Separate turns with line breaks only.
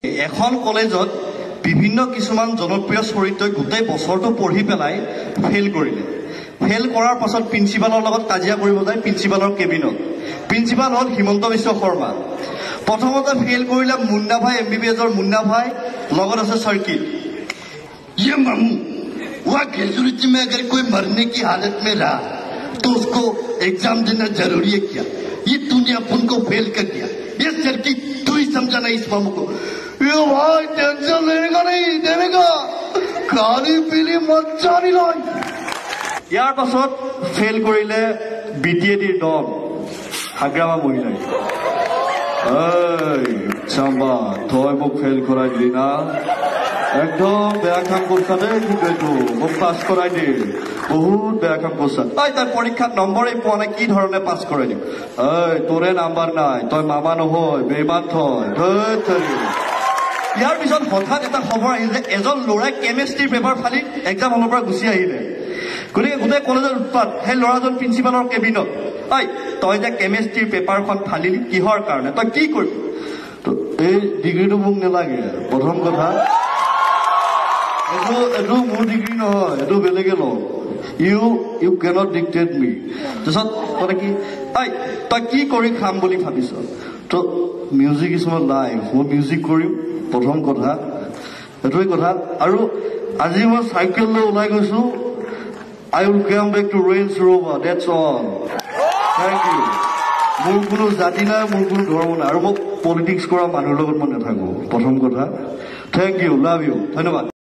এখন কলেজত বিভিন্ন কিছুমান জনপ্ৰিয় চৰিত্ৰই গোটেই বছৰটো পঢ়ি পেলাই ফেইল কৰিলে। ফেইল কৰাৰ পাছত প্ৰিন্সিপালৰ লগত কাজিয়া কৰিব যায় প্ৰিন্সিপালৰ কেবিনত। প্ৰিন্সিপাল হ'ল হিমন্ত বিশ্ব শৰ্মা। প্ৰথমতে ফেইল কৰিলে মুন্না ভাই, MBBSৰ মুন্না ভাই, লগত আছে सर्किट।
ये मामू वह ग्रेजुएट में अगर कोई मरने की हालत में रहा तो उसको एग्जाम देना जरूरी है क्या? ये तूने अपन को फेल कर दिया। ये सर्किट तू ही समझाना इस मामू को। ये भाई टेंशन लेगा नहीं, देगा खाली पीली मच्छा नहीं लाई।
ইয়াৰ পাছত ফেইল কৰিলে BTADৰ দল হাগ্ৰামা মহিলাই। চাম্বা তই মোক ফেইল কৰাই দিলি না, একদম বেয়া কাম কৰিছা দেই, কিন্তু এইটো মোক পাছ কৰাই দি, বহুত বেয়া কাম কৰিছা। তই পৰীক্ষাত নম্বৰেই পোৱা নাই, কি ধৰণে পাছ কৰাই দিম? তোৰে নাম্বাৰ নাই, তই মামা নহয়, বেইমান থয়। ইয়াৰ পিছত হঠাৎ এটা খবৰ আহিল যে এজন ল'ৰাই কেমেষ্ট্ৰিৰ পেপাৰ ফালি এক্সাম হলৰ পৰা গুচি আহিলে। গতিকে গোটেই কলেজৰ উৎপাত। সেই ল'ৰাজন প্ৰিন্সিপালৰ কেবিনত, তই যে কেমেষ্ট্ৰিৰ পেপাৰখন ফালিলি কিহৰ কাৰণে, তই কি কৰিবি? এই ডিগ্ৰীটো মোক নালাগে। প্ৰথম কথা, এইটো মোৰ ডিগ্ৰী নহয়, এইটো বেলেগে লওঁ। ইউ কেনট ডিক্টেট মি। তাৰপিছত মানে কি, তই কি কৰি খাম বুলি ভাবিছ? তো মিউজিক ইজ মাই লাইফ, মই মিউজিক কৰিম। প্ৰথম কথা এইটোৱে কথা। আৰু আজি মই চাইকেল লৈ ওলাই গৈছো। I will come back to Range Rover, that's all. Thank you. মোৰ কোনো জাতি নাই, মোৰ কোনো ধৰ্ম নাই, আৰু মই পলিটিক্স কৰা মানুহৰ লগত মই নাথাকো। প্ৰথম কথা, থেংক ইউ, লাভ ইউ, ধন্যবাদ।